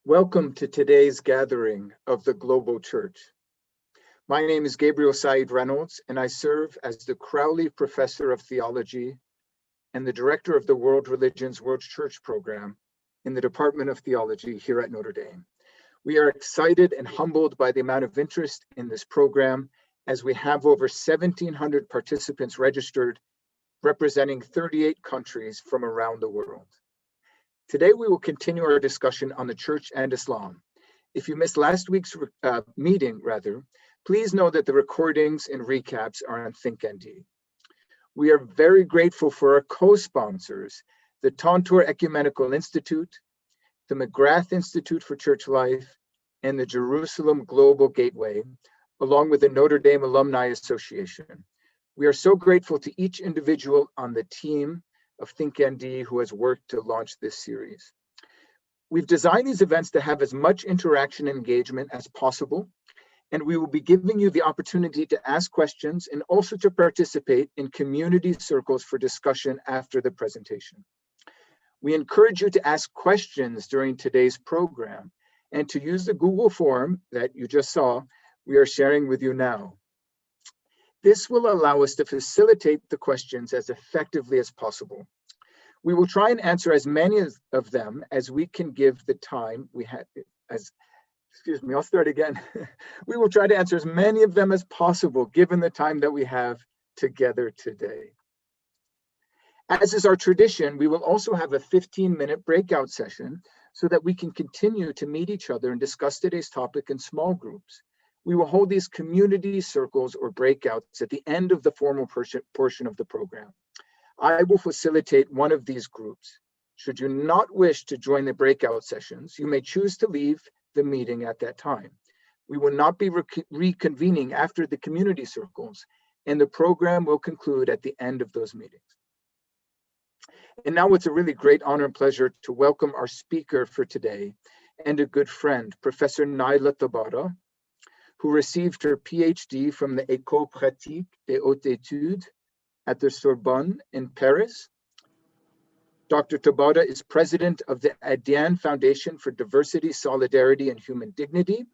Welcome to today's gathering of the Global Church. My name is Gabriel Reynolds, and I serve as the Crowley Professor of Theology and the Director of the World Religions World Church Program in the Department of Theology here at Notre Dame. We are excited and humbled by the amount of interest in this program, as we have over 1,700 participants registered, representing 38 countries from around the world. Today, we will continue our discussion on the Church and Islam. If you missed last week's meeting, please know that the recordings and recaps are on ThinkND. We are very grateful for our co-sponsors, the Tontor Ecumenical Institute, the McGrath Institute for Church Life, and the Jerusalem Global Gateway, along with the Notre Dame Alumni Association. We are so grateful to each individual on the team of ThinkND who has worked to launch this series. We've designed these events to have as much interaction and engagement as possible, and we will be giving you the opportunity to ask questions and also to participate in community circles for discussion after the presentation. We encourage you to ask questions during today's program and to use the Google form that you just saw we are sharing with you now. This will allow us to facilitate the questions as effectively as possible. We will try and answer as many of them as we can give the time we have. I'll start again. We will try to answer as many of them as possible given the time that we have together today. As is our tradition, we will also have a 15-minute breakout session so that we can continue to meet each other and discuss today's topic in small groups. We will hold these community circles or breakouts at the end of the formal portion of the program. I will facilitate one of these groups. Should you not wish to join the breakout sessions, you may choose to leave the meeting at that time. We will not be reconvening after the community circles, and the program will conclude at the end of those meetings. And now it's a really great honor and pleasure to welcome our speaker for today and a good friend, Professor Nayla Tabbara, who received her PhD from the École pratique et haute études at the Sorbonne in Paris. Dr. Tabbara is president of the Adyan Foundation for Diversity, Solidarity, and Human Dignity,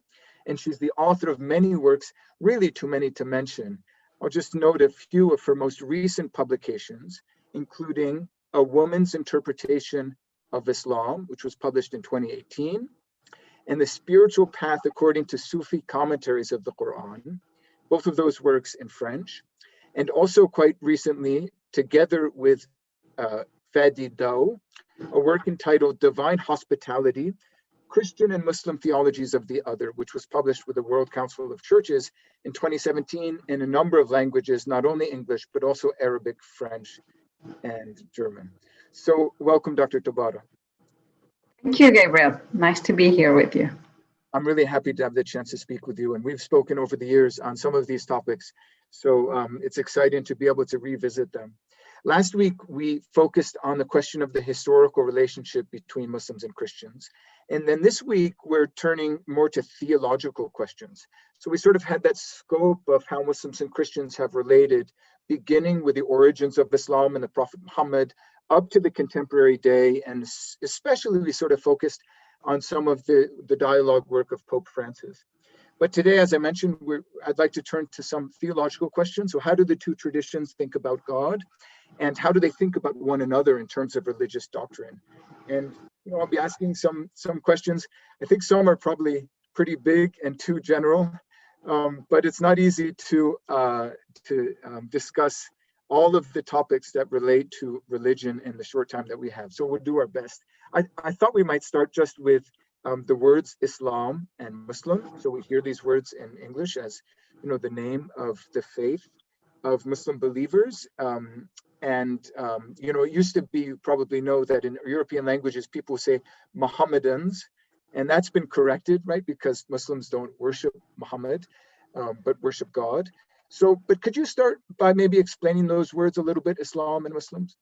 and she's the author of many works, really too many to mention. I'll just note a few of her most recent publications, including A Woman's Interpretation of Islam, which was published in 2018, and The Spiritual Path According to Sufi Commentaries of the Qur'an, both of those works in French, and also quite recently, together with Fadi Dao, a work entitled Divine Hospitality, Christian and Muslim Theologies of the Other, which was published with the World Council of Churches in 2017 in a number of languages, not only English, but also Arabic, French, and German. So welcome, Dr. Tabbara. Thank you, Gabriel. Nice to be here with you. I'm really happy to have the chance to speak with you. And we've spoken over the years on some of these topics. So it's exciting to be able to revisit them. Last week, we focused on the question of the historical relationship between Muslims and Christians. And then this week, we're turning more to theological questions. So we sort of had that scope of how Muslims and Christians have related, beginning with the origins of Islam and the Prophet Muhammad, up to the contemporary day, and especially we sort of focused on some of the dialogue work of Pope Francis. But today, as I mentioned, I'd like to turn to some theological questions. So how do the two traditions think about God? And how do they think about one another in terms of religious doctrine? And I'll be asking some questions. I think some are probably pretty big and too general, but it's not easy to discuss all of the topics that relate to religion in the short time that we have. So we'll do our best. I thought we might start just with the words Islam and Muslim. So we hear these words in English as, the name of the faith of Muslim believers. It used to be, you probably know that in European languages, people say Mohammedans, and that's been corrected, right? Because Muslims don't worship Muhammad, but worship God. So, but could you start by maybe explaining those words a little bit, Islam and Muslims?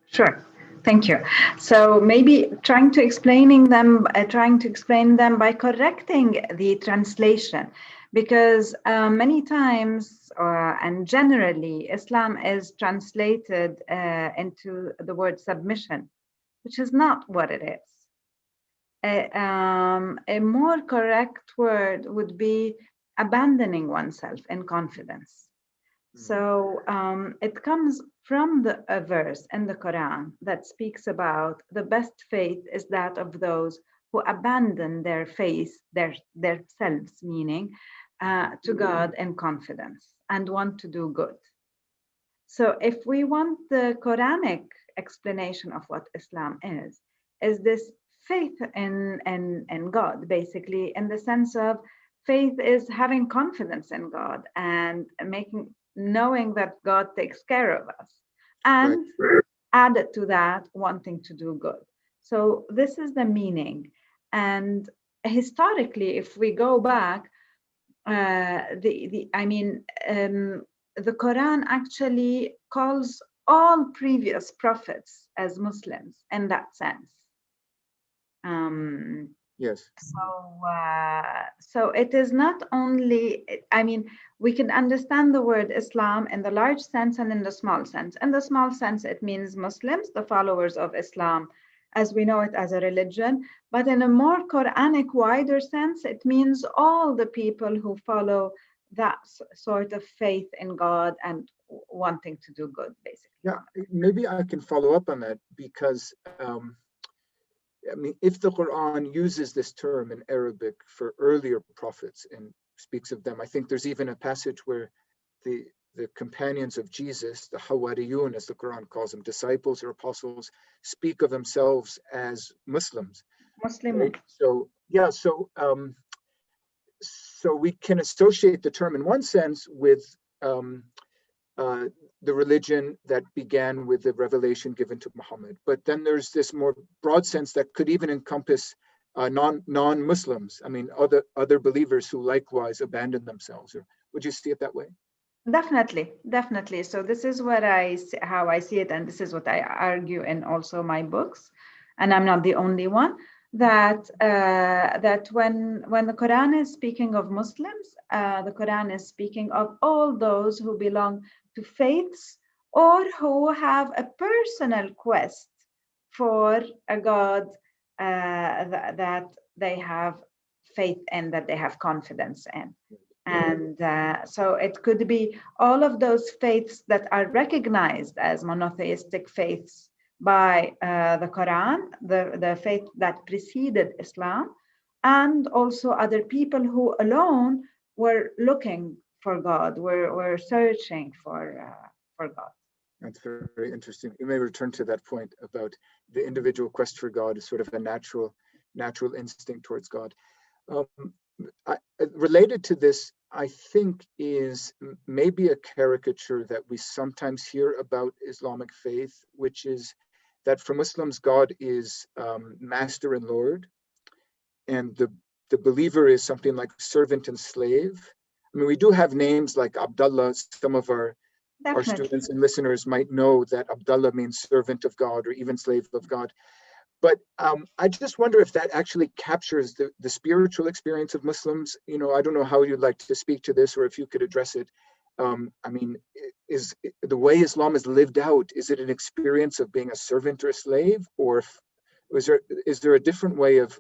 Sure. Thank you. So maybe trying to explain them by correcting the translation, because many times and generally Islam is translated into the word submission, which is not what it is. a more correct word would be abandoning oneself in confidence. So it comes from a verse in the Quran that speaks about the best faith is that of those who abandon their faith, their selves, meaning to God in confidence and want to do good. So if we want the Quranic explanation of what Islam is this faith in God, basically, in the sense of faith is having confidence in God and knowing that God takes care of us, and added to that, wanting to do good. So this is the meaning. And historically, if we go back, the Quran actually calls all previous prophets as Muslims in that sense. Yes. So it is not only, we can understand the word Islam in the large sense and in the small sense. In the small sense, it means Muslims, the followers of Islam, as we know it as a religion. But in a more Quranic, wider sense, it means all the people who follow that sort of faith in God and wanting to do good, basically. Yeah, maybe I can follow up on that, because if the Quran uses this term in Arabic for earlier prophets and speaks of them, I think there's even a passage where the companions of Jesus, the Hawariyun, as the Quran calls them, disciples or apostles, speak of themselves as Muslims. Muslim. Right? So we can associate the term in one sense with the religion that began with the revelation given to Muhammad. But then there's this more broad sense that could even encompass non-Muslims. Other believers who likewise abandon themselves. Or would you see it that way? Definitely. So this is how I see it, and this is what I argue in also my books, and I'm not the only one. That when the Quran is speaking of Muslims, the Quran is speaking of all those who belong to faiths or who have a personal quest for a God that they have faith in, that they have confidence in. And so it could be all of those faiths that are recognized as monotheistic faiths by the Quran, the faith that preceded Islam, and also other people who alone were looking for God, were searching for God. That's very, very interesting. You may return to that point about the individual quest for God as sort of a natural instinct towards God. Related to this, I think, is maybe a caricature that we sometimes hear about Islamic faith, which is that for Muslims, God is master and Lord, and the believer is something like servant and slave. We do have names like Abdullah. Some of our students and listeners might know that Abdullah means servant of God or even slave of God. But I just wonder if that actually captures the spiritual experience of Muslims. I don't know how you'd like to speak to this, or if you could address it. Is the way Islam is lived out, is it an experience of being a servant or a slave, or is there a different way of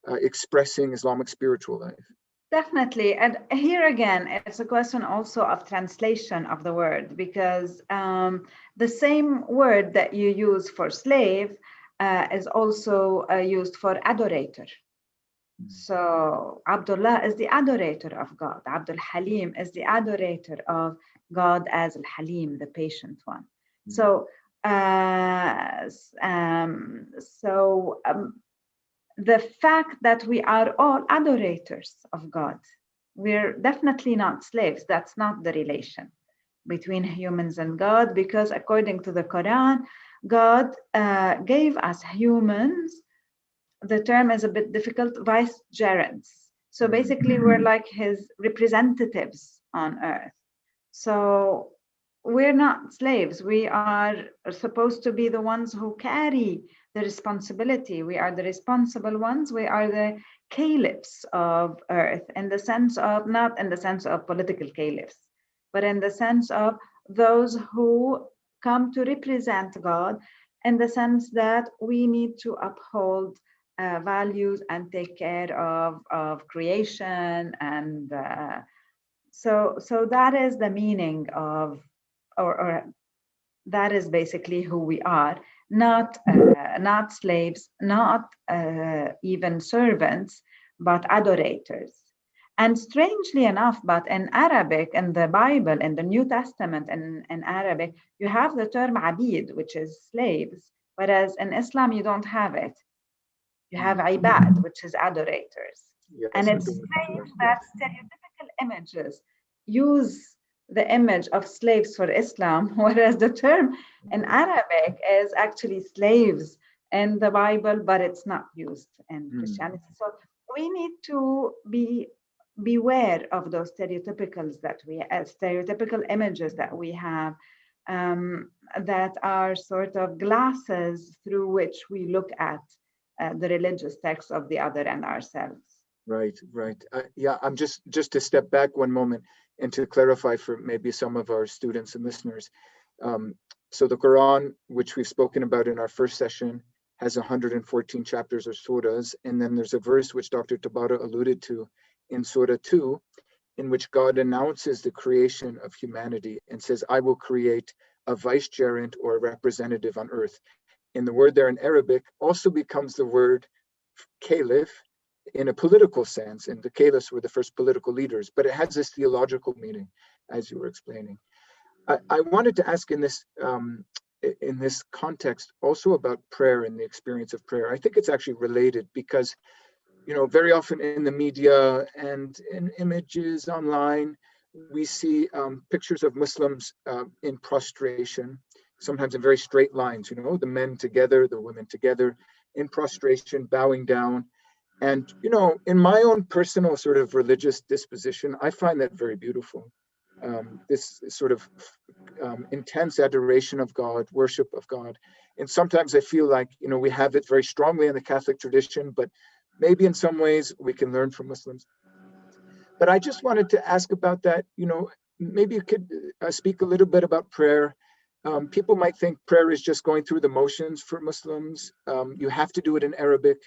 expressing Islamic spiritual life? Definitely. And here again, it's a question also of translation of the word, because the same word that you use for slave is also used for adorator. So Abdullah is the adorator of God. Abdul Halim is the adorator of God as Al-Halim, the patient one. So the fact that we are all adorators of God, we're definitely not slaves. That's not the relation between humans and God, because according to the Quran, God gave us humans, the term is a bit difficult, vicegerents. So basically we're like his representatives on earth. So we're not slaves. We are supposed to be the ones who carry the responsibility. We are the responsible ones. We are the caliphs of earth, in the sense of, not in the sense of political caliphs, but in the sense of those who come to represent God, in the sense that we need to uphold values and take care of creation. And so that is the meaning of, or that is basically who we are, not slaves, not even servants, but adorators. And strangely enough, but in Arabic, in the Bible, in the New Testament, in Arabic, you have the term abid, which is slaves, whereas in Islam, you don't have it. You have ibad, which is adorators. Yes, and it's strange that stereotypical images use the image of slaves for Islam, whereas the term in Arabic is actually slaves in the Bible, but it's not used in Christianity. So we need to beware of those stereotypical images that we have, that are sort of glasses through which we look at the religious texts of the other and ourselves. Right. Yeah, I'm just to step back one moment and to clarify for maybe some of our students and listeners. So the Quran, which we've spoken about in our first session, has 114 chapters or surahs. And then there's a verse which Dr. Tabbara alluded to in Surah 2, in which God announces the creation of humanity and says, I will create a vicegerent or a representative on earth. And the word there in Arabic also becomes the word caliph in a political sense. And the caliphs were the first political leaders, but it has this theological meaning, as you were explaining. I wanted to ask in this context also about prayer and the experience of prayer. I think it's actually related because, very often in the media and in images online, we see pictures of Muslims in prostration, sometimes in very straight lines, the men together, the women together, in prostration, bowing down. And, in my own personal sort of religious disposition, I find that very beautiful. This sort of intense adoration of God, worship of God. And sometimes I feel like, we have it very strongly in the Catholic tradition, but maybe in some ways we can learn from Muslims. But I just wanted to ask about that, maybe you could speak a little bit about prayer. People might think prayer is just going through the motions for Muslims. You have to do it in Arabic.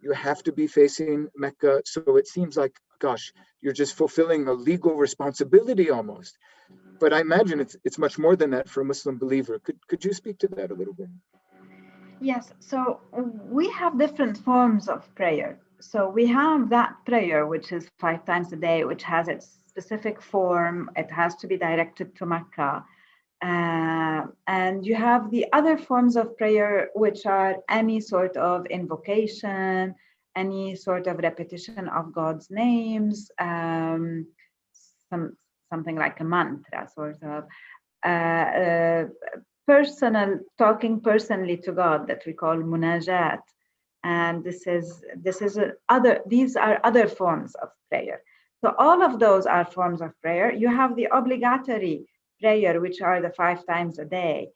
You have to be facing Mecca. So it seems like, gosh, you're just fulfilling a legal responsibility almost. But I imagine it's much more than that for a Muslim believer. Could you speak to that a little bit? Yes, so we have different forms of prayer. So we have that prayer, which is 5 times a day, which has its specific form. It has to be directed to Mecca. And you have the other forms of prayer, which are any sort of invocation, any sort of repetition of God's names, something like a mantra, sort of personal, talking personally to God, that we call munajat. And these are other forms of prayer. So all of those are forms of prayer. You have the obligatory prayer, which are the 5 times a day,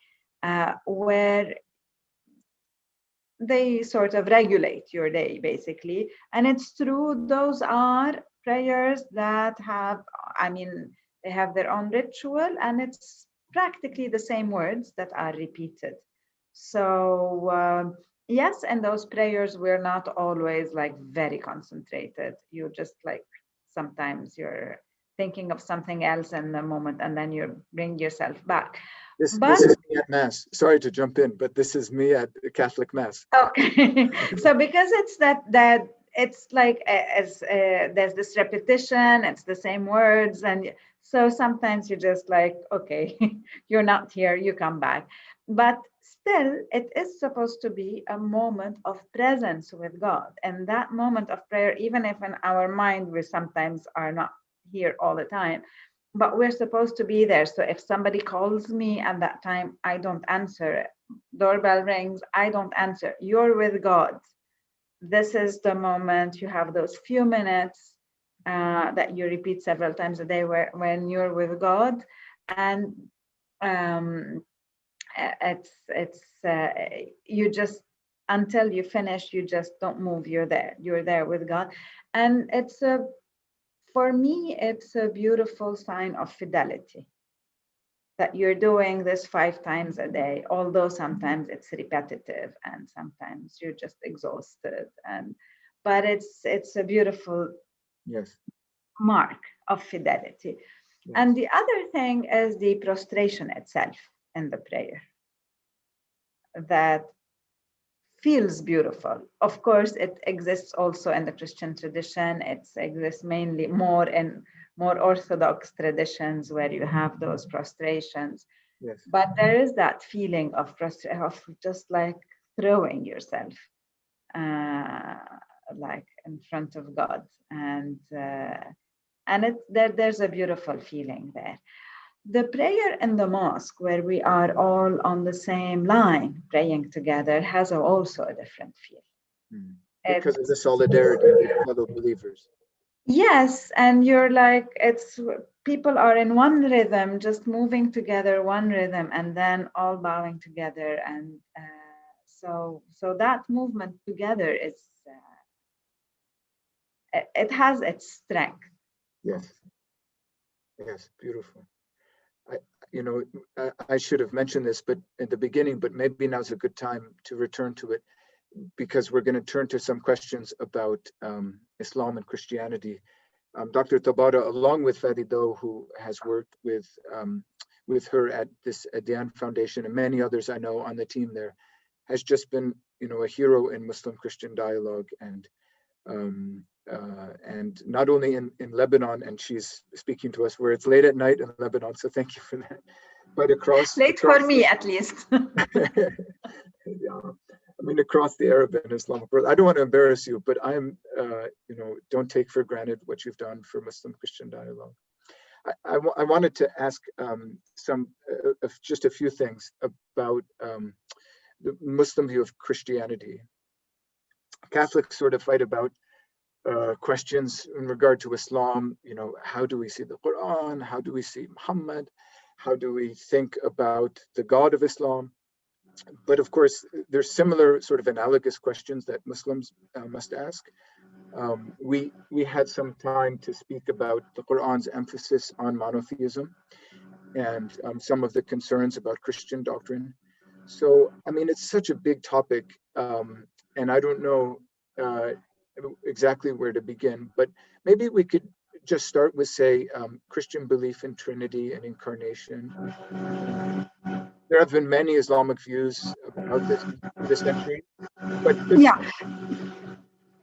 where they sort of regulate your day, basically. And it's true, those are prayers that they have their own ritual, and it's practically the same words that are repeated. So yes, and those prayers, we're not always like very concentrated. You just like, sometimes you're thinking of something else in the moment, and then you bring yourself back. This is me at Mass. Sorry to jump in, but this is me at the Catholic Mass. Okay. So because it's that it's like there's this repetition, it's the same words, and so sometimes you're just like, okay, you're not here, you come back. But still, it is supposed to be a moment of presence with God. And that moment of prayer, even if in our mind we sometimes are not here all the time, but we're supposed to be there. So if somebody calls me at that time, I don't answer. Doorbell rings, I don't answer. You're with God. This is the moment. You have those few minutes that you repeat several times a day when you're with God. And you just, until you finish, you just don't move. You're there with God. And for me, it's a beautiful sign of fidelity. that you're doing this 5 times a day, although sometimes it's repetitive and sometimes you're just exhausted. But it's a beautiful Yes. mark of fidelity. Yes. And the other thing is the prostration itself in the prayer. That feels beautiful. Of course, it exists also in the Christian tradition. It exists mainly more in more orthodox traditions where you have those prostrations. Yes. But there is that feeling of just like throwing yourself like in front of God, and there's a beautiful feeling there. The prayer in the mosque, where we are all on the same line praying together, has also a different feel. Because of the solidarity with fellow believers. Yes, and you're like, it's people are in one rhythm, just moving together, one rhythm, and then all bowing together, and so that movement together is it has its strength. Yes. Yes, beautiful. I should have mentioned this, but at the beginning, but maybe now's a good time to return to it, because we're going to turn to some questions about Islam and Christianity. Dr. Tabbara, along with Farido, who has worked with her at this Adyan Foundation and many others I know on the team there, has just been, a hero in Muslim-Christian dialogue, and not only in Lebanon, and she's speaking to us where it's late at night in Lebanon, so thank you for that. But across for me at least. Yeah, across the Arab and Islamic world. I don't want to embarrass you, but I'm, don't take for granted what you've done for Muslim-Christian dialogue. I wanted to ask just a few things about the Muslim view of Christianity. Catholics sort of fight about questions in regard to Islam. How do we see the Qur'an? How do we see Muhammad? How do we think about the God of Islam? But of course, there's similar sort of analogous questions that Muslims must ask. We had some time to speak about the Qur'an's emphasis on monotheism and some of the concerns about Christian doctrine. So, it's such a big topic, and I don't know exactly where to begin, but maybe we could just start with, say, Christian belief in Trinity and incarnation. There have been many Islamic views about this in the century, but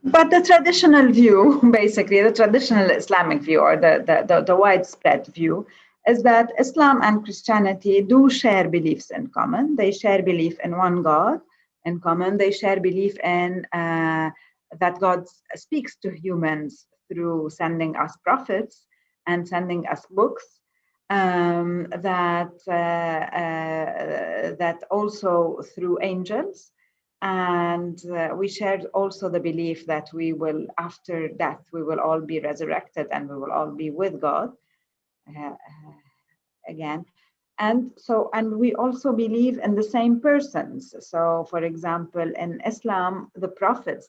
But the traditional view, basically, the traditional Islamic view, or the widespread view, is that Islam and Christianity do share beliefs in common. They share belief in one God in common. They share belief in that God speaks to humans through sending us prophets and sending us books. That also through angels. And we shared also the belief that we will, after death, we will all be resurrected and we will all be with God again. And we also believe in the same persons. So, for example, in Islam, all the prophets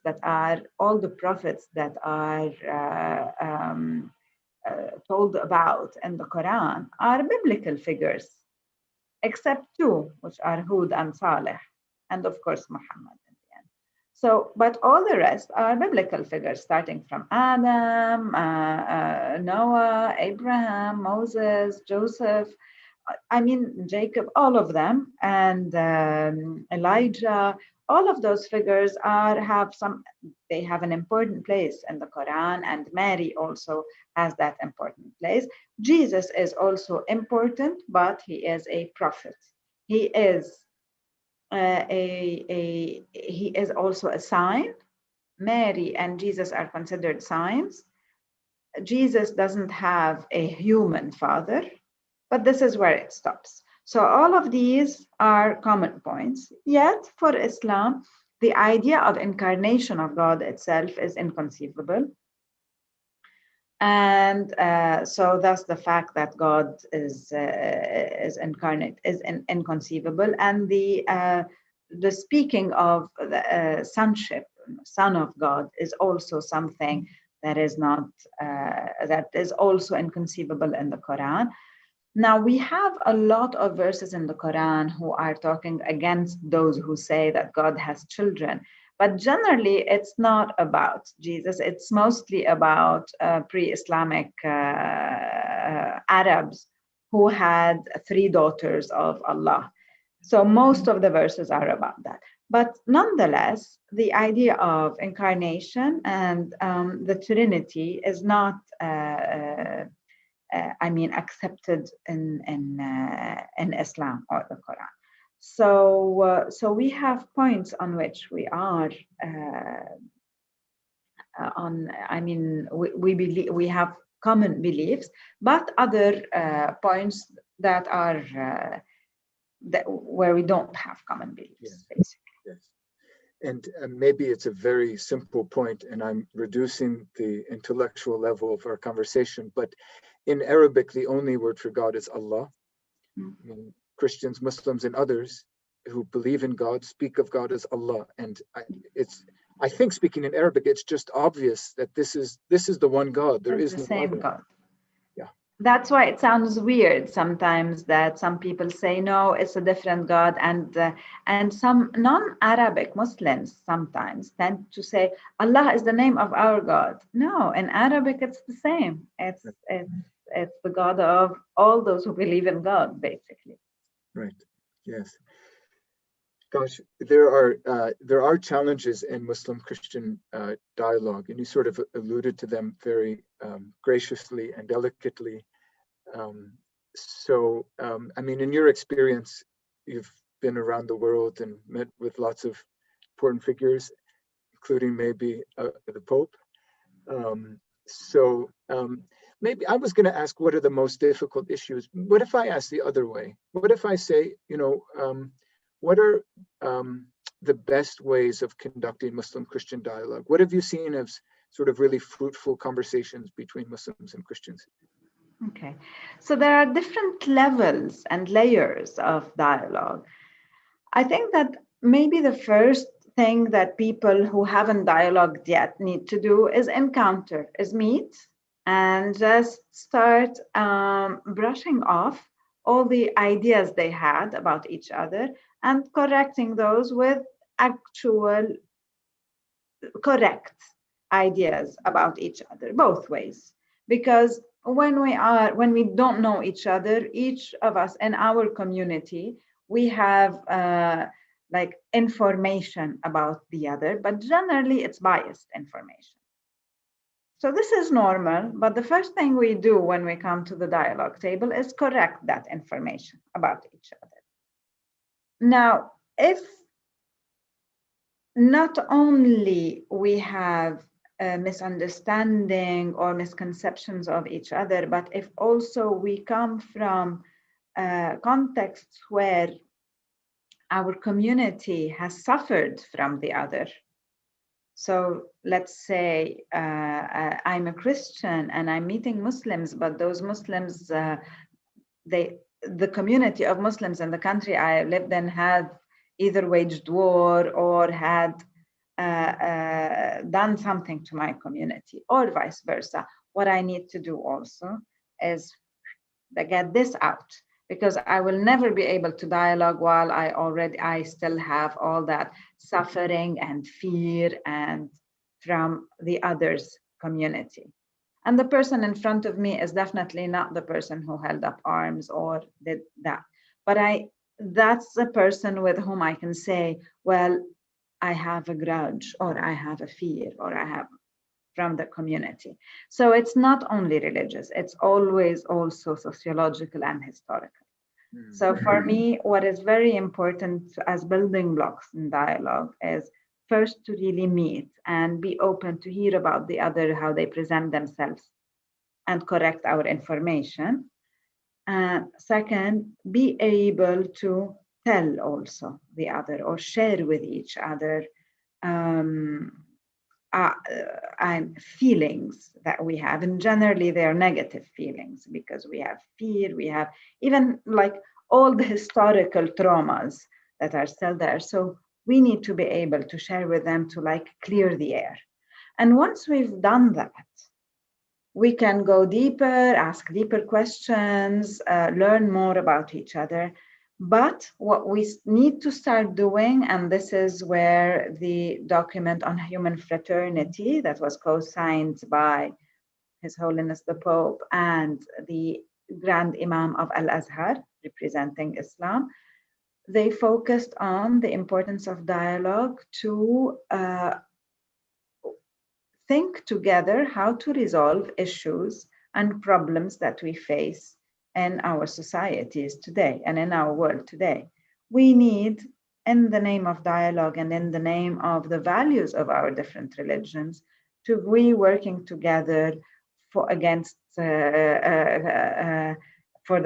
that are told about in the Quran are biblical figures, except 2, which are Hud and Saleh, and of course Muhammad in the end. So, but all the rest are biblical figures, starting from Adam, Noah, Abraham, Moses, Joseph, Jacob, all of them, and Elijah. All of those figures have an important place in the Quran, and Mary also has that important place. Jesus is also important, but he is a prophet. He is he is also a sign. Mary and Jesus are considered signs. Jesus doesn't have a human father, but this is where it stops. So all of these are common points. Yet for Islam, the idea of incarnation of God itself is inconceivable. And so thus the fact that God is incarnate is inconceivable. And the speaking of the sonship, Son of God, is also something that is not that is also inconceivable in the Quran. Now, we have a lot of verses in the Quran who are talking against those who say that God has children. But generally, it's not about Jesus. It's mostly about pre-Islamic Arabs who had 3 daughters of Allah. So most of the verses are about that. But nonetheless, the idea of incarnation and the Trinity is not accepted in Islam or the Quran. So we have points on which we are on. I mean, we believe we have common beliefs, but other points that are where we don't have common beliefs, yes. basically. Yes. And maybe it's a very simple point, and I'm reducing the intellectual level of our conversation, but in Arabic, the only word for God is Allah. I mean, Christians, Muslims, and others who believe in God speak of God as Allah. And I think speaking in Arabic, it's just obvious that this is the one God. There is the no same other. God. Yeah. That's why it sounds weird sometimes that some people say, no, it's a different God. And some non-Arabic Muslims sometimes tend to say, Allah is the name of our God. No, in Arabic, it's the same. It's the God of all those who believe in God, basically. Right. Yes. Gosh, there are challenges in Muslim-Christian dialogue, and you sort of alluded to them very graciously and delicately. I mean, in your experience, you've been around the world and met with lots of important figures, including maybe the Pope. Maybe I was going to ask, what are the most difficult issues? What if I ask the other way? What if I say, what are the best ways of conducting Muslim-Christian dialogue? What have you seen as sort of really fruitful conversations between Muslims and Christians? Okay, so there are different levels and layers of dialogue. I think that maybe the first thing that people who haven't dialogued yet need to do is meet and just start brushing off all the ideas they had about each other and correcting those with actual correct ideas about each other, both ways. Because when we don't know each other, each of us in our community, we have like information about the other, but generally it's biased information. So this is normal, but the first thing we do when we come to the dialogue table is correct that information about each other. Now, if not only we have a misunderstanding or misconceptions of each other, but if also we come from contexts where our community has suffered from the other. So let's say I'm a Christian and I'm meeting Muslims, but those Muslims, the community of Muslims in the country I lived in had either waged war or had done something to my community, or vice versa. What I need to do also is to get this out, because I will never be able to dialogue while I still have all that suffering and fear and from the other's community. And the person in front of me is definitely not the person who held up arms or did that. But that's the person with whom I can say, well, I have a grudge, or I have a fear, or I have from the community. So it's not only religious, it's always also sociological and historical. So for me, what is very important as building blocks in dialogue is first to really meet and be open to hear about the other, how they present themselves, and correct our information. Second, be able to tell also the other or share with each other and feelings that we have. And generally, they're negative feelings because we have fear, we have even like all the historical traumas that are still there. So we need to be able to share with them to like clear the air. And once we've done that, we can go deeper, ask deeper questions, learn more about each other. But what we need to start doing, and this is where the document on human fraternity that was co-signed by His Holiness the Pope and the Grand Imam of Al-Azhar, representing Islam, they focused on the importance of dialogue to think together how to resolve issues and problems that we face in our societies today and in our world today. We need, in the name of dialogue and in the name of the values of our different religions, to be working together for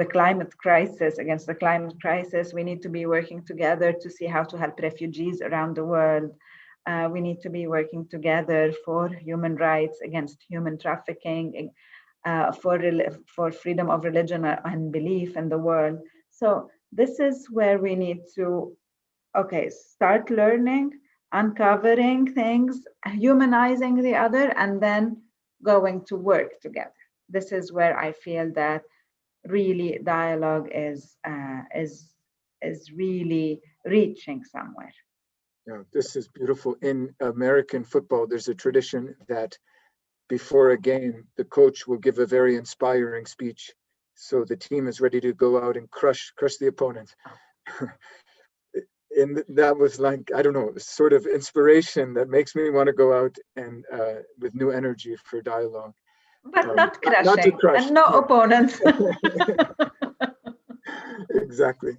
the climate crisis, against the climate crisis. We need to be working together to see how to help refugees around the world. We need to be working together for human rights, against human trafficking, for freedom of religion and belief in the world. So this is where we need to, start learning, uncovering things, humanizing the other, and then going to work together. This is where I feel that really dialogue is really reaching somewhere. Yeah, this is beautiful. In American football, there's a tradition that before a game, the coach will give a very inspiring speech, so the team is ready to go out and crush the opponent. And that was like, I don't know, sort of inspiration that makes me want to go out and with new energy for dialogue. But not crushing, not to crush. And no opponents. Exactly.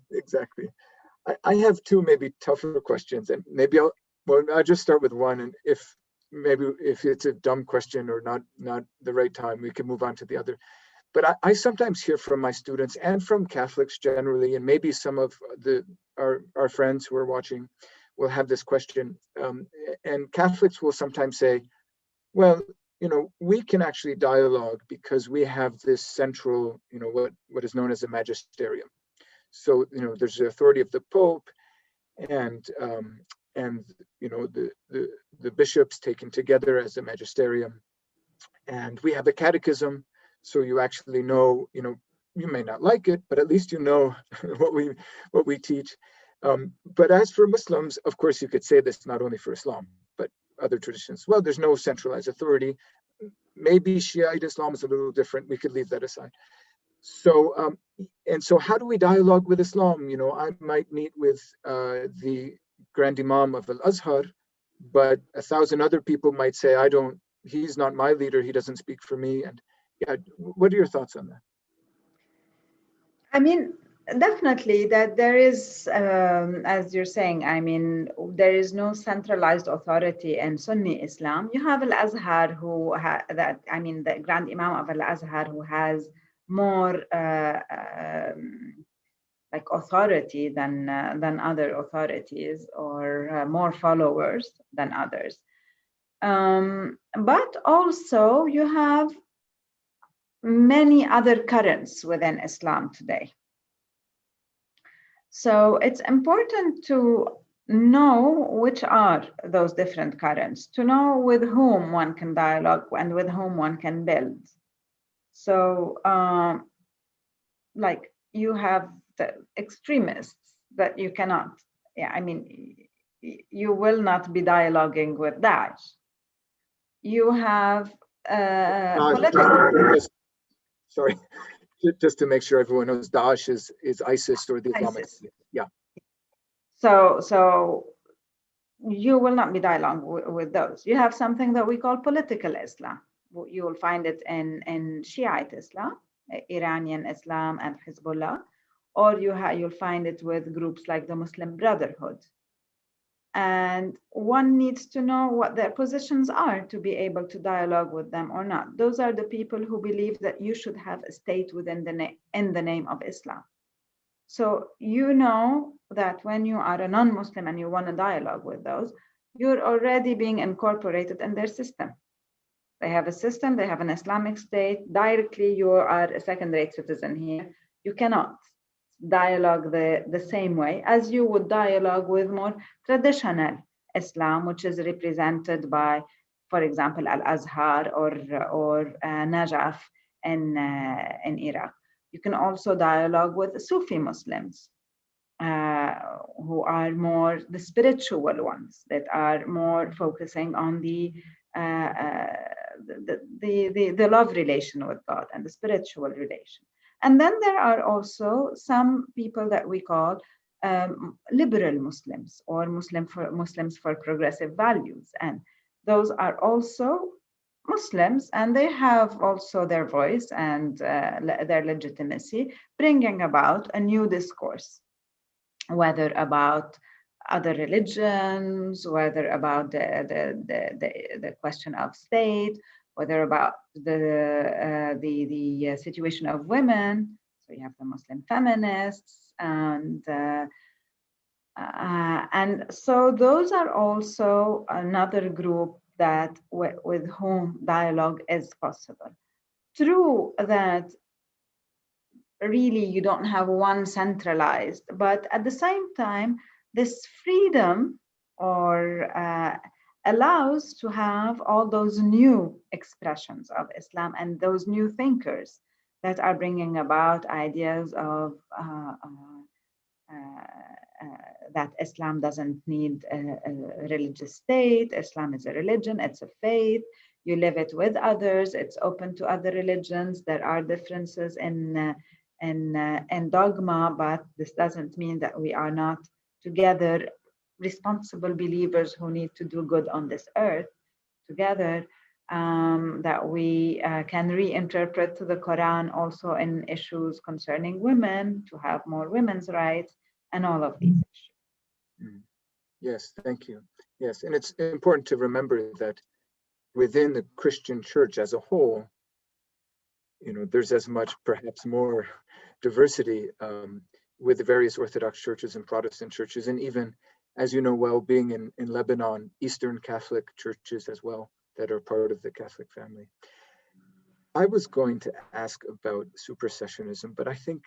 I have two maybe tougher questions, and maybe I'll just start with one, and if it's a dumb question or not the right time, we can move on to the other. But I sometimes hear from my students and from Catholics generally, and maybe some of our friends who are watching will have this question. And Catholics will sometimes say, well, we can actually dialogue because we have this central, what is known as a magisterium. So, there's the authority of the Pope and the bishops taken together as a magisterium. And we have a catechism. So you actually know, you may not like it, but at least you know what we teach. But as for Muslims, of course, you could say this not only for Islam, but other traditions. Well, there's no centralized authority. Maybe Shiite Islam is a little different. We could leave that aside. So, so how do we dialogue with Islam? I might meet with the Grand Imam of Al-Azhar, but 1,000 other people might say, he's not my leader. He doesn't speak for me. And yeah, what are your thoughts on that? I mean, definitely that there is, as you're saying, there is no centralized authority in Sunni Islam. You have Al-Azhar the Grand Imam of Al-Azhar who has more authority than other authorities, or more followers than others. But also you have many other currents within Islam today. So it's important to know which are those different currents, to know with whom one can dialogue and with whom one can build. So you have the extremists that you cannot, you will not be dialoguing with Daesh. You have political. Sorry, just to make sure everyone knows, Daesh is ISIS or the Islamic State. Yeah. So you will not be dialoguing with those. You have something that we call political Islam. You will find it in Shiite Islam, Iranian Islam, and Hezbollah, or you'll find it with groups like the Muslim Brotherhood. And one needs to know what their positions are to be able to dialogue with them or not. Those are the people who believe that you should have a state in the name of Islam. So you know that when you are a non-Muslim and you want to dialogue with those, you're already being incorporated in their system. They have a system, they have an Islamic state. Directly, you are a second-rate citizen here. You cannot dialogue the same way as you would dialogue with more traditional Islam, which is represented by for example, Al-Azhar or Najaf in Iraq. You can also dialogue with Sufi Muslims, who are more the spiritual ones, that are more focusing on the love relation with God and the spiritual relation. And then there are also some people that we call liberal Muslims, or Muslims for progressive values, and those are also Muslims, and they have also their voice and their legitimacy, bringing about a new discourse, whether about other religions, whether about the question of state, whether about the situation of women. So you have the Muslim feminists, and so those are also another group that with whom dialogue is possible. True that really you don't have one centralized, but at the same time, this freedom or allows to have all those new expressions of Islam and those new thinkers that are bringing about ideas of that Islam doesn't need a religious state. Islam is a religion, it's a faith. You live it with others. It's open to other religions. There are differences in dogma, but this doesn't mean that we are not together responsible believers who need to do good on this earth together, that we can reinterpret the Quran also in issues concerning women, to have more women's rights, and all of these issues. Yes, thank you. Yes, and it's important to remember that within the Christian church as a whole, there's as much, perhaps more diversity with the various Orthodox churches and Protestant churches, and even, as you know well, being in Lebanon, Eastern Catholic churches as well that are part of the Catholic family. I was going to ask about supersessionism, but I think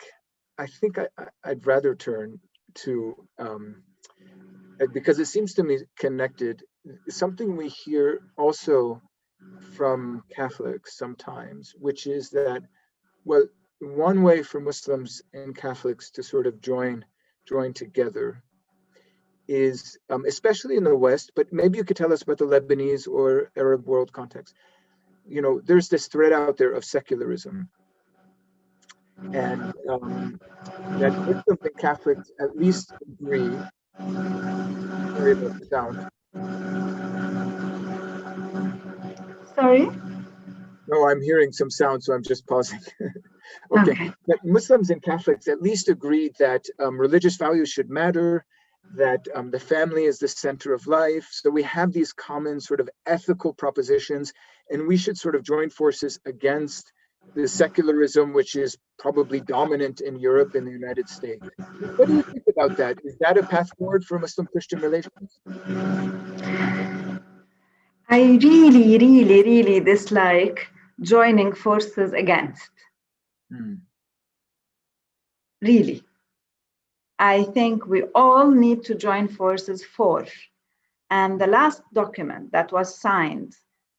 I'd rather turn to, because it seems to me connected, something we hear also from Catholics sometimes, which is that, well, one way for Muslims and Catholics to sort of join together is, especially in the West, but maybe you could tell us about the Lebanese or Arab world context. There's this thread out there of secularism, and that Muslims and Catholics at least agree. Sorry about the sound. Sorry? No, I'm hearing some sound, so I'm just pausing. Okay. That Muslims and Catholics at least agreed that religious values should matter, that the family is the center of life. So we have these common sort of ethical propositions, and we should sort of join forces against the secularism, which is probably dominant in Europe and the United States. What do you think about that? Is that a path forward for Muslim-Christian relations? I really, really, really dislike joining forces against. Really. I think we all need to join forces for. And the last document that was signed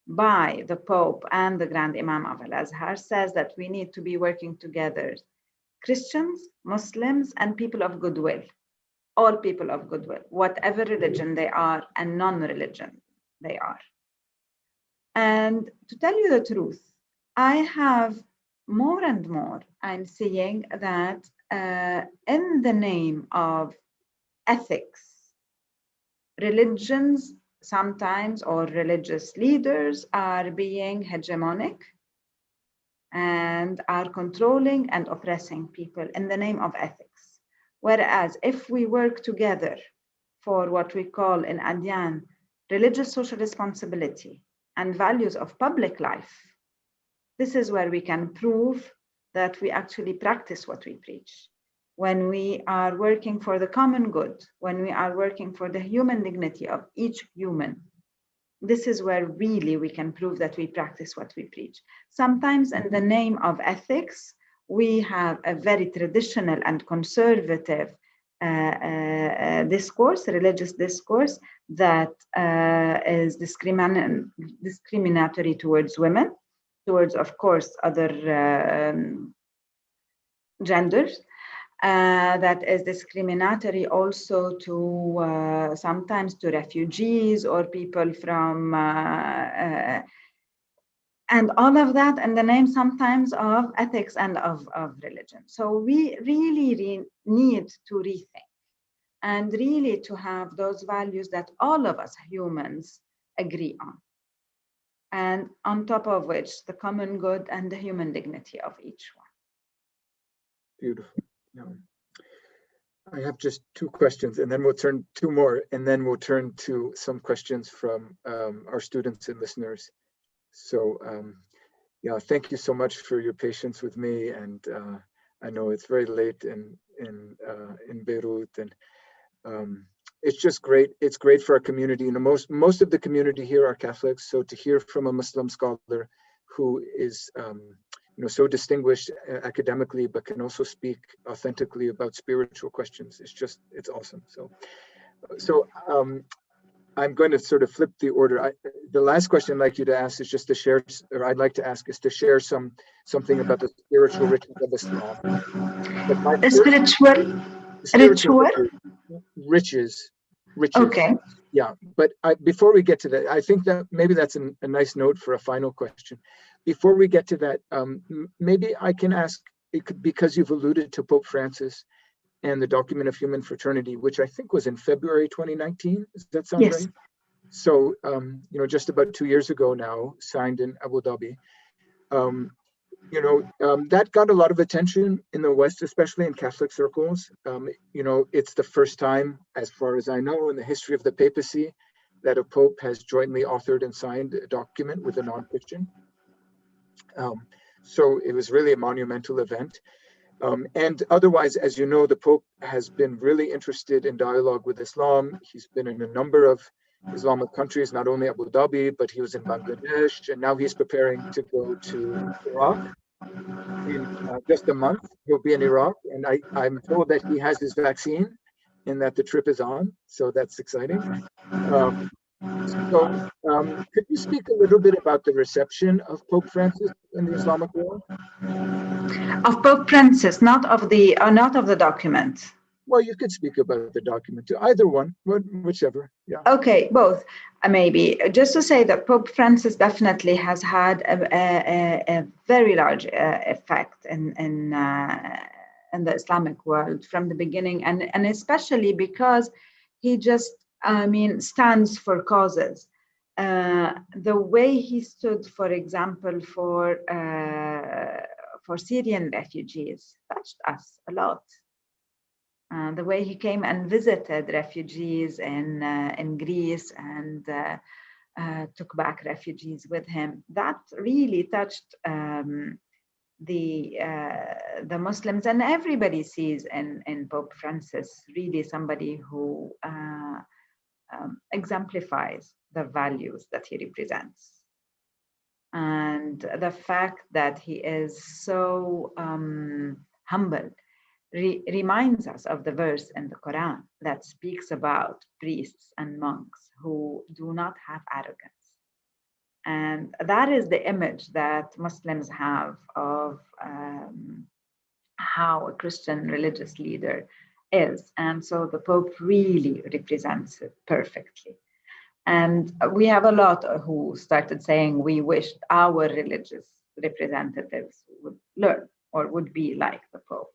by the Pope and the Grand Imam of Al-Azhar says that we need to be working together, Christians, Muslims, and people of goodwill, all people of goodwill, whatever religion they are and non-religion they are. And to tell you the truth, I have more and more, I'm seeing that in the name of ethics, religions sometimes, or religious leaders, are being hegemonic and are controlling and oppressing people in the name of ethics. Whereas if we work together for what we call in Adyan, religious social responsibility and values of public life, this is where we can prove that we actually practice what we preach. When we are working for the common good, when we are working for the human dignity of each human, this is where really we can prove that we practice what we preach. Sometimes in the name of ethics, we have a very traditional and conservative discourse, religious discourse that is discriminatory towards women, towards, of course, other genders, that is discriminatory also to sometimes to refugees or people from and all of that in the name sometimes of ethics and of religion. So we really need to rethink and really to have those values that all of us humans agree on. And on top of which, the common good and the human dignity of each one. Beautiful. Yeah. I have just two questions, and then we'll turn two more, and then we'll turn to some questions from our students and listeners. So yeah, thank you so much for your patience with me. And I know it's very late in Beirut, and it's just great. It's great for our community. You know, most of the community here are Catholics. So to hear from a Muslim scholar who is you know, so distinguished academically, but can also speak authentically about spiritual questions, it's awesome. So I'm going to sort of flip the order. The last question I'd like you to ask is just to share, or I'd like to ask is to share something about the spiritual riches of Islam. But my spiritual riches. Okay. Yeah, but before we get to that, I think that maybe that's a nice note for a final question. Before we get to that, maybe I can ask, because you've alluded to Pope Francis and the document of human fraternity, which I think was in February 2019. Does that sound right? So, you know, just about 2 years ago now, signed in Abu Dhabi. You know, that got a lot of attention in the West, especially in Catholic circles. You know, it's the first time, as far as I know, in the history of the papacy, that a pope has jointly authored and signed a document with a non-Christian. So it was really a monumental event. And otherwise, as you know, the Pope has been really interested in dialogue with Islam. He's been in a number of Islamic countries, not only Abu Dhabi, but he was in Bangladesh, and now he's preparing to go to Iraq. In just a month, he'll be in Iraq, and I'm told that he has his vaccine and that the trip is on, so that's exciting. Could you speak a little bit about the reception of Pope Francis in the Islamic world? Of Pope Francis, not of the document. Well, you could speak about the document too. Either one, whichever. Yeah. Okay, both. Maybe just to say that Pope Francis definitely has had a very large effect in the Islamic world from the beginning, and especially because he just, stands for causes. The way he stood, for example, for Syrian refugees touched us a lot. The way he came and visited refugees in Greece and took back refugees with him, that really touched the Muslims, and everybody sees in Pope Francis really somebody who exemplifies the values that he represents. And the fact that he is so humble reminds us of the verse in the Quran that speaks about priests and monks who do not have arrogance. And that is the image that Muslims have of how a Christian religious leader is. And so the Pope really represents it perfectly. And we have a lot who started saying we wished our religious representatives would learn or would be like the Pope.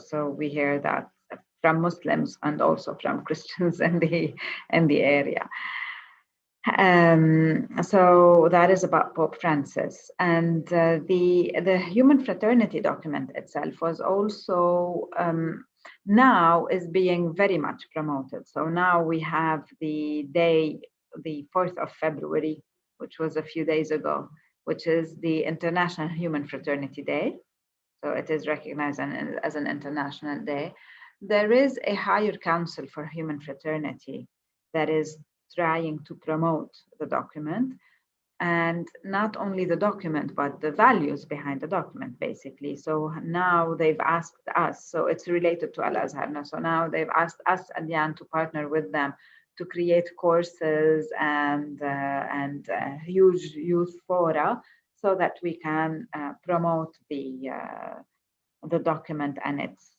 So we hear that from Muslims and also from Christians in the area. So that is about Pope Francis, and the Human Fraternity document itself was also now is being very much promoted. So now we have the 4th of February, which was a few days ago, which is the International Human Fraternity Day. So it is recognized as an international day. There is a higher council for human fraternity that is trying to promote the document. and not only the document, but the values behind the document, basically. So now they've asked us, so it's related to Al-Azhar now. So now they've asked us, Adyan, to partner with them to create courses and huge youth fora so that we can promote the document and its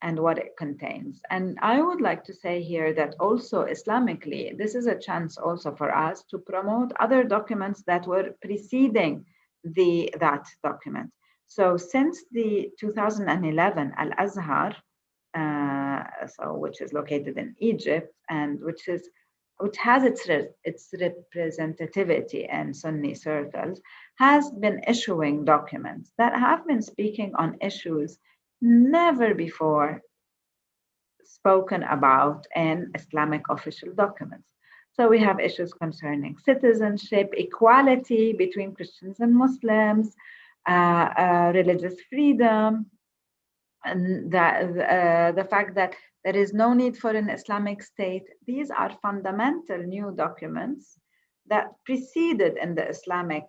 and what it contains. And I would like to say here that also Islamically, this is a chance also for us to promote other documents that were preceding that document. So since the 2011 Al-Azhar, which is located in Egypt and which has its representativity in Sunni circles, has been issuing documents that have been speaking on issues never before spoken about in Islamic official documents. So we have issues concerning citizenship, equality between Christians and Muslims, religious freedom, and the fact that there is no need for an Islamic state. These are fundamental new documents that preceded in the Islamic,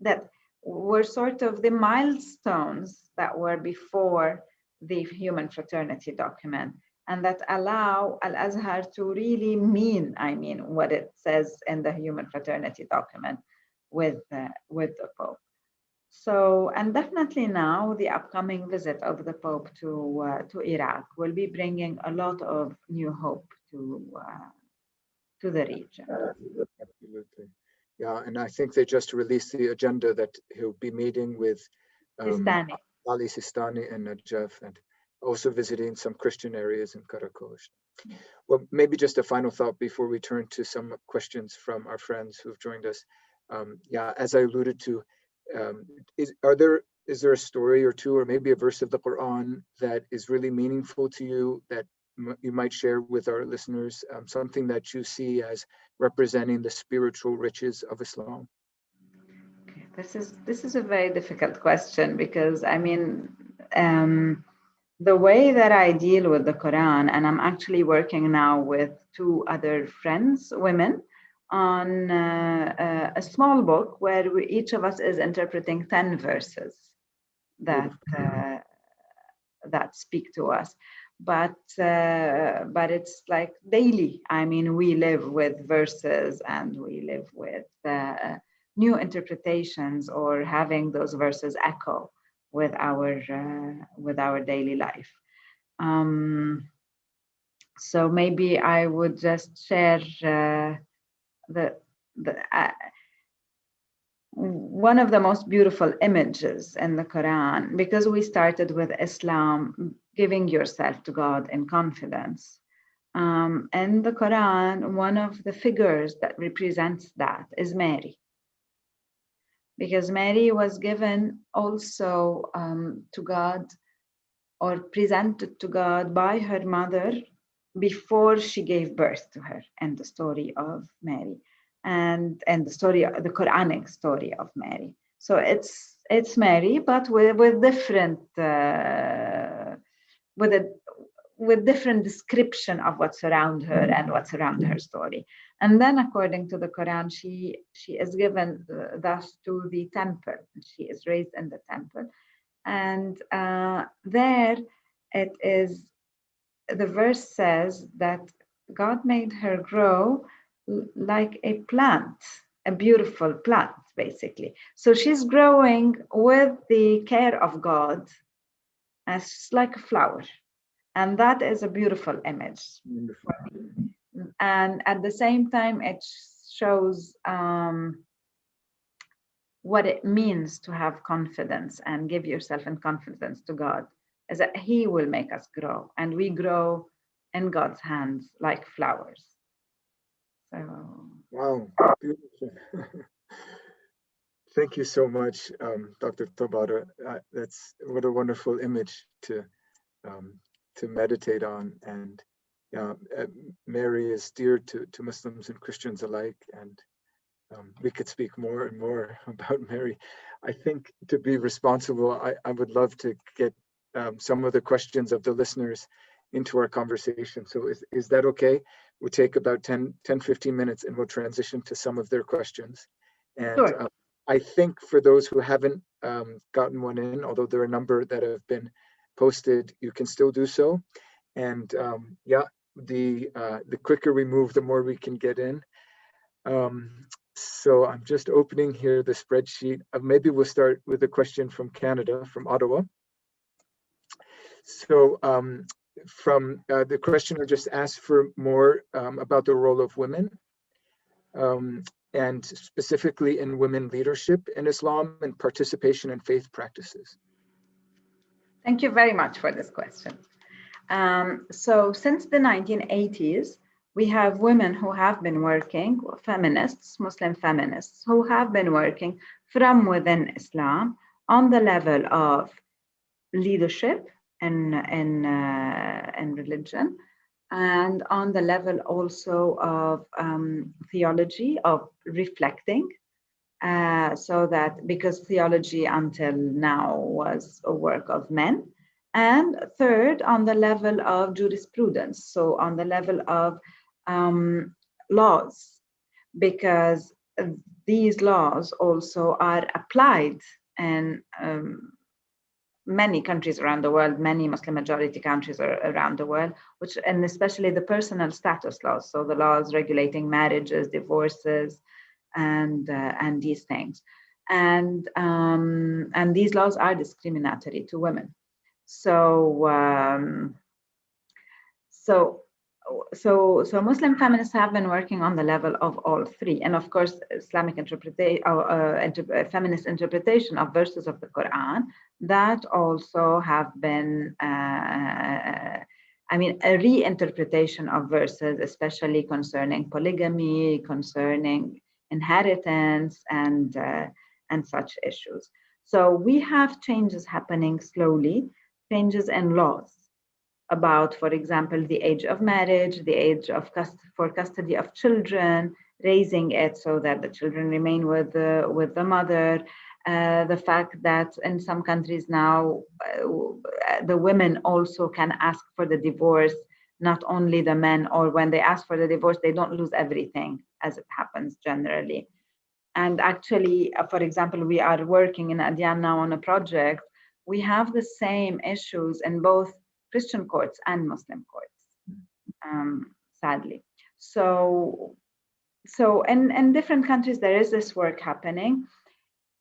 that were sort of the milestones that were before the human fraternity document, and that allow Al-Azhar to really mean what it says in the human fraternity document with the Pope. So, and definitely now the upcoming visit of the Pope to Iraq will be bringing a lot of new hope to the region. Absolutely. Yeah, and I think they just released the agenda that he'll be meeting with Ali Sistani and Najaf, and also visiting some Christian areas in Karakosh. Well, maybe just a final thought before we turn to some questions from our friends who've joined us. As I alluded to, is there a story or two, or maybe a verse of the Qur'an that is really meaningful to you that you might share with our listeners, something that you see as representing the spiritual riches of Islam? This is a very difficult question, because the way that I deal with the Quran, and I'm actually working now with two other friends, women, on a small book where each of us is interpreting 10 verses that speak to us. But it's like daily. We live with verses, and we live with new interpretations, or having those verses echo with our daily life. So maybe I would just share one of the most beautiful images in the Quran, because we started with Islam, giving yourself to God in confidence. In the Quran, one of the figures that represents that is Mary, because Mary was given also to God, or presented to God by her mother before she gave birth to her, and the story of Mary, and the story, the Quranic story of Mary. So it's Mary, but with different with different description of what's around her and what's around her story. And then, according to the Quran, she is given thus to the temple. She is raised in the temple, and there it is. The verse says that God made her grow like a plant, a beautiful plant, basically. So she's growing with the care of God, as like a flower. And that is a beautiful image. Wonderful. And at the same time, it shows what it means to have confidence and give yourself in confidence to God, is that He will make us grow, and we grow in God's hands like flowers. So, wow, beautiful. Thank you so much, Dr. Tabbara. That's what a wonderful image to meditate on. And Mary is dear to Muslims and Christians alike, and we could speak more and more about Mary. I think, to be responsible, I would love to get some of the questions of the listeners into our conversation. So is that okay? We'll take about 10, 15 minutes and we'll transition to some of their questions. And Sure. I think for those who haven't gotten one in, although there are a number that have been posted, you can still do so. And yeah, the quicker we move, the more we can get in. So I'm just opening here the spreadsheet. Maybe we'll start with a question from Canada, from Ottawa. So from the questioner just asked for more about the role of women, and specifically in women leadership in Islam and participation in faith practices. Thank you very much for this question. So since the 1980s, we have women who have been working, feminists, Muslim feminists, who have been working from within Islam on the level of leadership and religion, and on the level also of theology, of reflecting, so that because theology until now was a work of men. And third, on the level of jurisprudence, so on the level of laws, because these laws also are applied in many countries around the world, many Muslim majority countries around the world, and especially the personal status laws, so the laws regulating marriages, divorces, and these things, and these laws are discriminatory to women. So Muslim feminists have been working on the level of all three, and of course, Islamic feminist interpretation of verses of the Quran that also have been, a reinterpretation of verses, especially concerning polygamy, concerning inheritance, and such issues. So we have changes happening slowly, changes in laws about, for example, the age of marriage, the age of for custody of children, raising it so that the children remain with the mother. The fact that in some countries now, the women also can ask for the divorce, not only the men, or when they ask for the divorce, they don't lose everything, as it happens generally. And actually, for example, we are working in Adyan now on a project. We have the same issues in both Christian courts and Muslim courts, sadly. So in different countries, there is this work happening.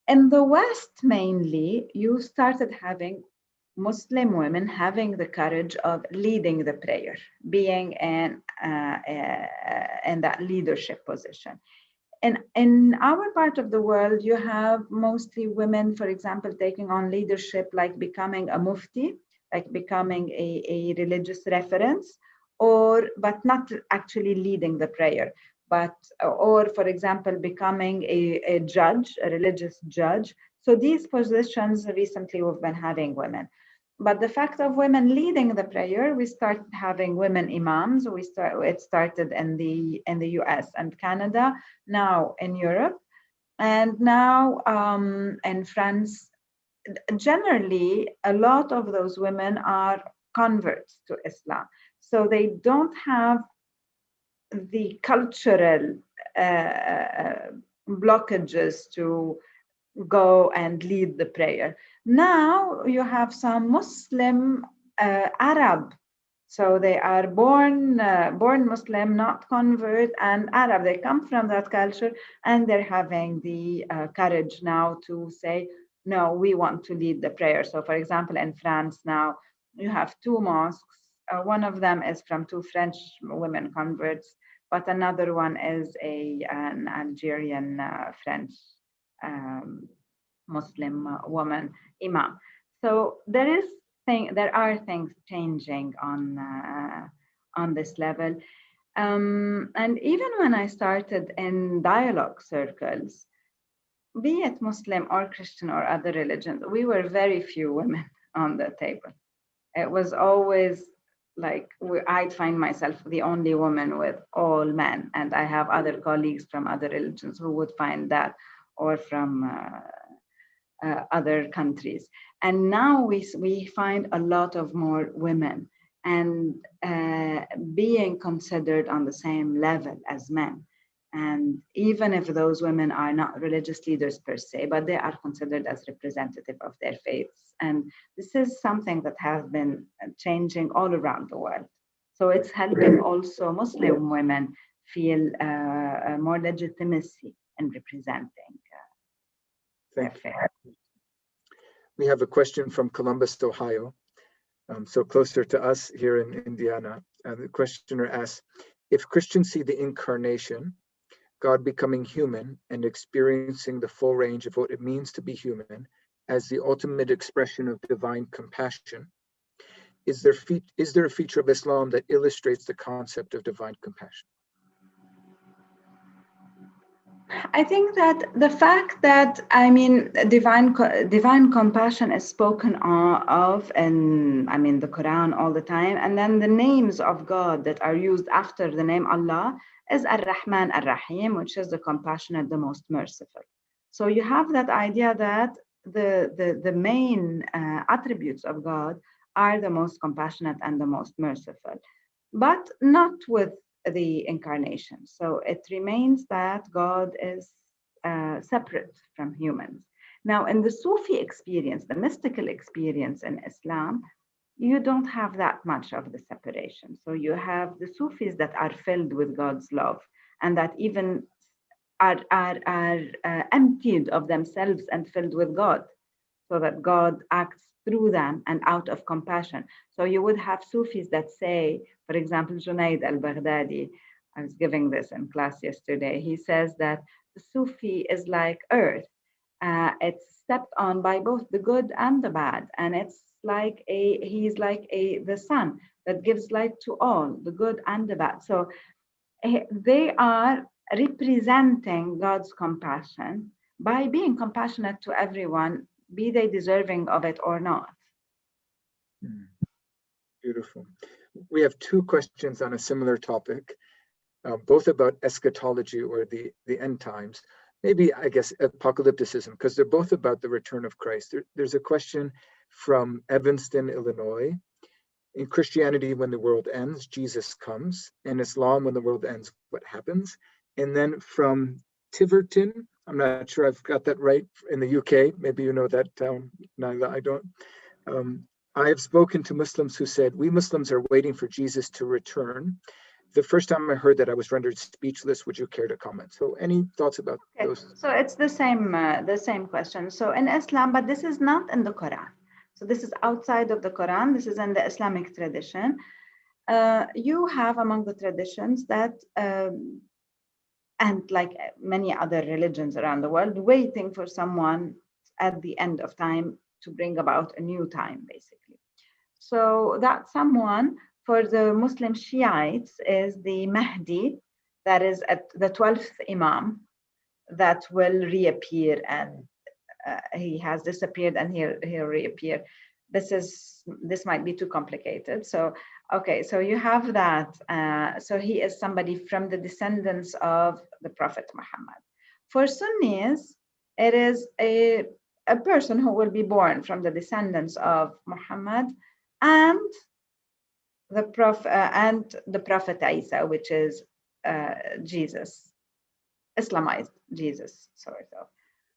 In the West, mainly, you started having Muslim women having the courage of leading the prayer, being in that leadership position. And in our part of the world, you have mostly women, for example, taking on leadership, like becoming a mufti, like becoming a religious reference, but not actually leading the prayer, or for example, becoming a judge, a religious judge. So these positions recently we've been having women. But the fact of women leading the prayer, we started having women imams. It started in the US and Canada, now in Europe, and now in France. Generally, a lot of those women are converts to Islam. So they don't have the cultural blockages to go and lead the prayer. Now you have some Muslim Arab. So they are born Muslim, not convert, and Arab. They come from that culture, and they're having the courage now to say, no, we want to lead the prayer. So for example, in France now, you have two mosques. One of them is from two French women converts, but another one is an Algerian French Muslim woman imam. So there are things changing on this level. And even when I started in dialogue circles, be it Muslim or Christian or other religions, we were very few women on the table. It was always like I'd find myself the only woman with all men, and I have other colleagues from other religions who would find that, or from other countries. And now we find a lot of more women and being considered on the same level as men. And even if those women are not religious leaders per se, but they are considered as representative of their faiths. And this is something that has been changing all around the world. So it's helping also Muslim women feel more legitimacy in representing their faith. We have a question from Columbus, Ohio, so closer to us here in Indiana. The questioner asks, if Christians see the incarnation, God becoming human and experiencing the full range of what it means to be human as the ultimate expression of divine compassion, is there a feature of Islam that illustrates the concept of divine compassion? I think that the fact that, I mean, divine compassion is spoken of in, I mean, the Quran all the time, and then the names of God that are used after the name Allah is Ar-Rahman Ar-Rahim, which is the compassionate, the most merciful. So you have that idea that the main attributes of God are the most compassionate and the most merciful, but not with the incarnation. So it remains that God is separate from humans. Now, in the Sufi experience, the mystical experience in Islam, you don't have that much of the separation. So you have the Sufis that are filled with God's love and that even are emptied of themselves and filled with God, so that God acts through them and out of compassion. So you would have Sufis that say, for example, Junaid al-Baghdadi, I was giving this in class yesterday, he says that the Sufi is like earth. It's stepped on by both the good and the bad. And it's like he's like the sun that gives light to all, the good and the bad. So they are representing God's compassion by being compassionate to everyone, be they deserving of it or not. Beautiful. We have two questions on a similar topic, both about eschatology or the end times. Maybe, I guess, apocalypticism, because they're both about the return of Christ. There's a question from Evanston, Illinois. In Christianity, when the world ends, Jesus comes. In Islam, when the world ends, what happens? And then from Tiverton, I'm not sure I've got that right, in the UK. Maybe you know that town, Nayla, I don't. I have spoken to Muslims who said, we Muslims are waiting for Jesus to return. The first time I heard that, I was rendered speechless. Would you care to comment? So any thoughts about those? So it's the same question. So in Islam, but this is not in the Quran. So this is outside of the Quran. This is in the Islamic tradition. You have among the traditions that, and like many other religions around the world, waiting for someone at the end of time to bring about a new time, basically. So that someone for the Muslim Shiites is the Mahdi, that is at the 12th Imam, that will reappear, and he has disappeared and he'll reappear. This might be too complicated. So okay, so you have that. So he is somebody from the descendants of the Prophet Muhammad. For Sunnis, it is a person who will be born from the descendants of Muhammad and the Prophet Isa, which is Jesus, Islamized Jesus, so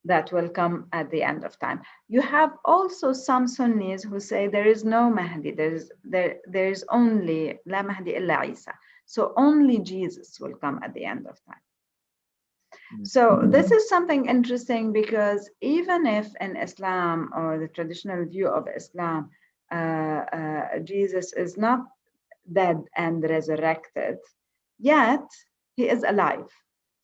that will come at the end of time. You have also some Sunnis who say there is no Mahdi, there is only La Mahdi illa Isa, so only Jesus will come at the end of time. So this is something interesting, because even if in Islam, or the traditional view of Islam, Jesus is not dead and resurrected, yet he is alive.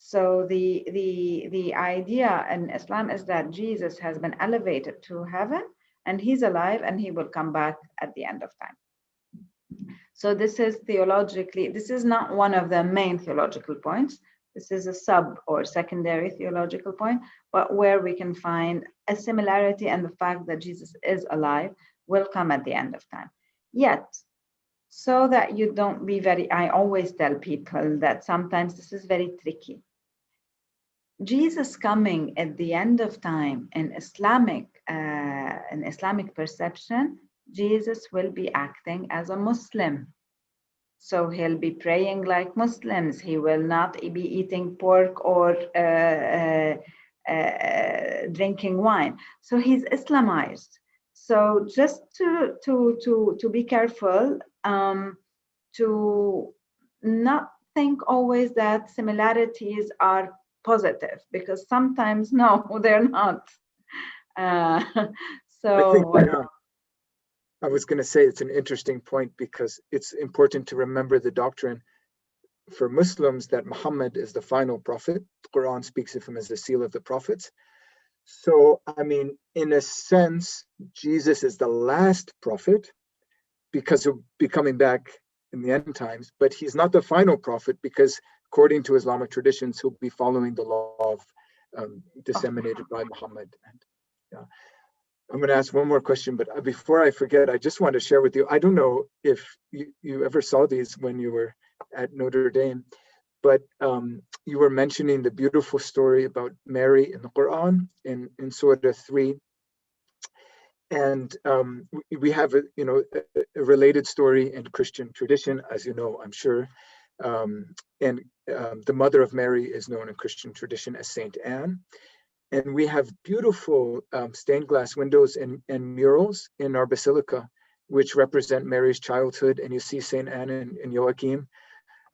So the idea in Islam is that Jesus has been elevated to heaven and he's alive and he will come back at the end of time. So this is theologically, this is not one of the main theological points. This is a sub or secondary theological point, but where we can find a similarity, and the fact that Jesus is alive will come at the end of time. Yet, so that you don't be I always tell people that sometimes this is very tricky. Jesus coming at the end of time in Islamic perception Jesus will be acting as a Muslim. So he'll be praying like Muslims. He will not be eating pork or drinking wine. So he's Islamized. So just to be careful, to not think always that similarities are positive, because sometimes no, they're not. Uh, I think, so I was going to say it's an interesting point, because it's important to remember the doctrine for Muslims that Muhammad is the final prophet. The Quran speaks of him as the seal of the prophets. So, I mean, in a sense, Jesus is the last prophet because he'll be coming back in the end times, but he's not the final prophet, because according to Islamic traditions, he'll be following the law of disseminated by Muhammad. And yeah, I'm going to ask one more question, but before I forget, I just want to share with you. I don't know if you ever saw these when you were at Notre Dame, but you were mentioning the beautiful story about Mary in the Quran in Surah 3. And we have a related story in Christian tradition, as you know, I'm sure. And the mother of Mary is known in Christian tradition as Saint Anne. And we have beautiful stained glass windows and murals in our basilica, which represent Mary's childhood. And you see Saint Anne and Joachim,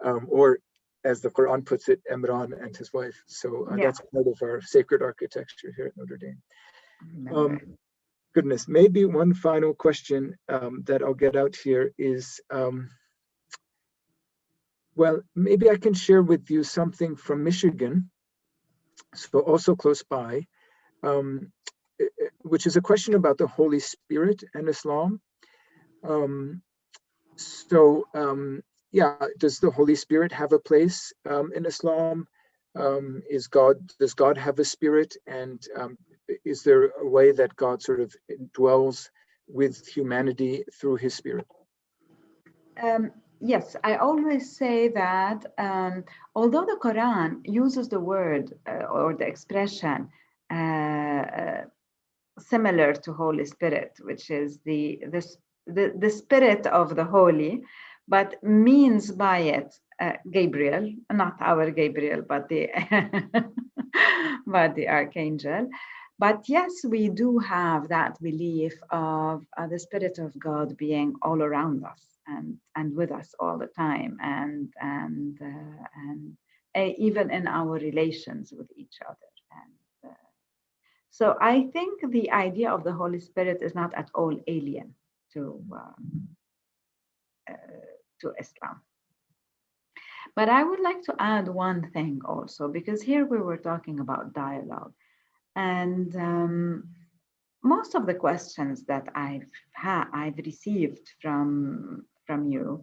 or as the Quran puts it, Imran and his wife. So that's part of our sacred architecture here at Notre Dame. Goodness, maybe one final question that I'll get out here is, well, maybe I can share with you something from Michigan, so also close by, which is a question about the Holy Spirit and Islam. Yeah, does the Holy Spirit have a place in Islam? Does God have a spirit? And is there a way that God sort of dwells with humanity through his spirit? Yes, I always say that although the Quran uses the word or the expression similar to Holy Spirit, which is the spirit of the holy, but means by it Gabriel, not our Gabriel, but the but the archangel. But yes, we do have that belief of the Spirit of God being all around us and with us all the time, and even in our relations with each other. And so I think the idea of the Holy Spirit is not at all alien to Islam. But I would like to add one thing also, because here we were talking about dialogue. And most of the questions that I've received from you,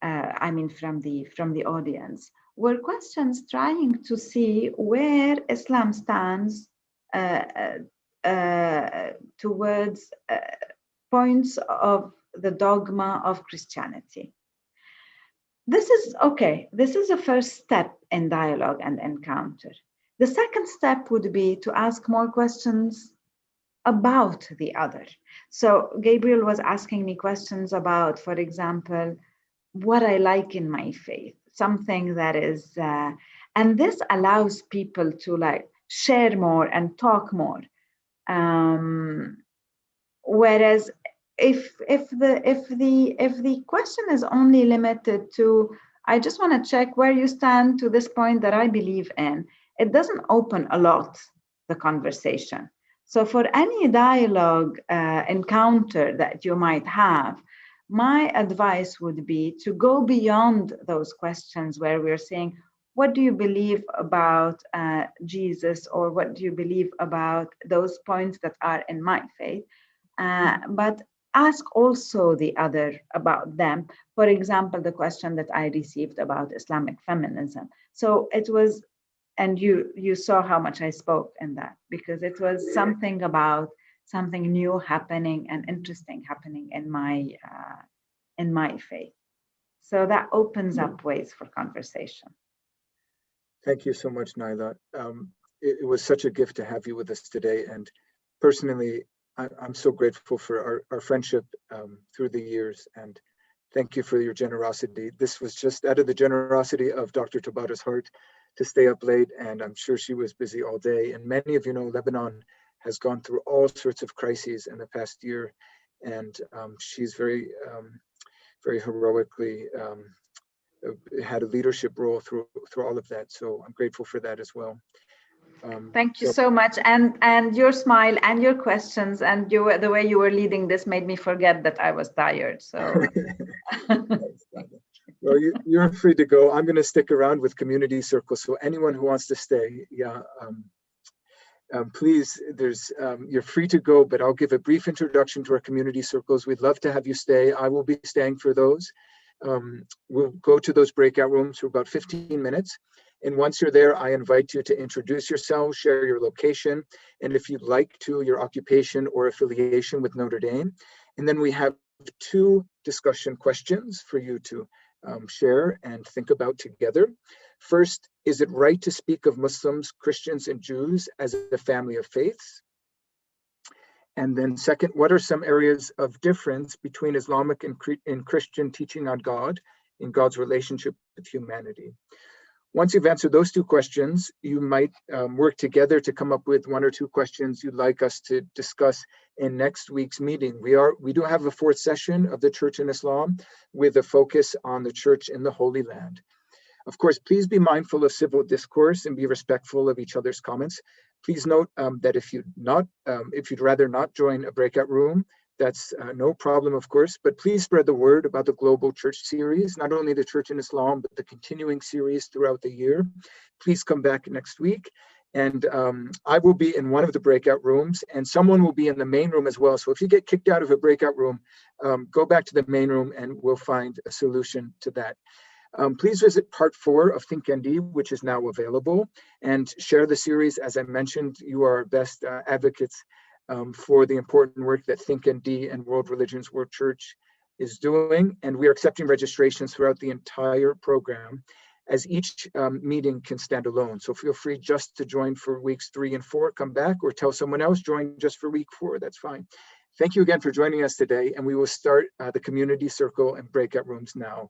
I mean from the audience, were questions trying to see where Islam stands towards points of the dogma of Christianity. This is okay. This is a first step in dialogue and encounter. The second step would be to ask more questions about the other. So Gabriel was asking me questions about, for example, what I like in my faith, something that is, and this allows people to like share more and talk more. Whereas if the question is only limited to, I just want to check where you stand to this point that I believe in, it doesn't open a lot the conversation. So for any dialogue encounter that you might have, my advice would be to go beyond those questions where we're saying, what do you believe about Jesus, or what do you believe about those points that are in my faith? But ask also the other about them. For example, the question that I received about Islamic feminism. So it was, and you saw how much I spoke in that, because it was something about something new happening and interesting happening in my faith. So that opens up ways for conversation. Thank you so much, Nayla. It was such a gift to have you with us today. And personally, I'm so grateful for our friendship through the years, and thank you for your generosity. This was just out of the generosity of Dr. Tabbara's heart to stay up late, and I'm sure she was busy all day. And many of you know Lebanon has gone through all sorts of crises in the past year, and she's very heroically had a leadership role through all of that. So I'm grateful for that as well. Thank you so much, and your smile and your questions and the way you were leading this made me forget that I was tired. So, well, you're free to go. I'm going to stick around with community circles. So anyone who wants to stay, please, you're free to go. But I'll give a brief introduction to our community circles. We'd love to have you stay. I will be staying for those. We'll go to those breakout rooms for about 15 minutes. And once you're there, I invite you to introduce yourself, share your location, and if you'd like to, your occupation or affiliation with Notre Dame. And then we have 2 discussion questions for you to share and think about together. First, is it right to speak of Muslims, Christians, and Jews as a family of faiths? And then second, what are some areas of difference between Islamic and Christian teaching on God in God's relationship with humanity? Once you've answered those 2 questions, you might work together to come up with 1 or 2 questions you'd like us to discuss in next week's meeting. We do have a 4th session of the Church in Islam with a focus on the Church in the Holy Land. Of course, please be mindful of civil discourse and be respectful of each other's comments. Please note that if you'd rather not join a breakout room, that's no problem, of course, but please spread the word about the Global Church series, not only the Church in Islam, but the continuing series throughout the year. Please come back next week. And I will be in one of the breakout rooms, and someone will be in the main room as well. So if you get kicked out of a breakout room, go back to the main room and we'll find a solution to that. Please visit part 4 of Think ND, which is now available, and share the series. As I mentioned, you are our best advocates for the important work that Think ND and World Religions World Church is doing. And we are accepting registrations throughout the entire program, as each meeting can stand alone. So feel free just to join for weeks 3 and 4, come back, or tell someone else, join just for week 4, that's fine. Thank you again for joining us today, and we will start the community circle and breakout rooms now.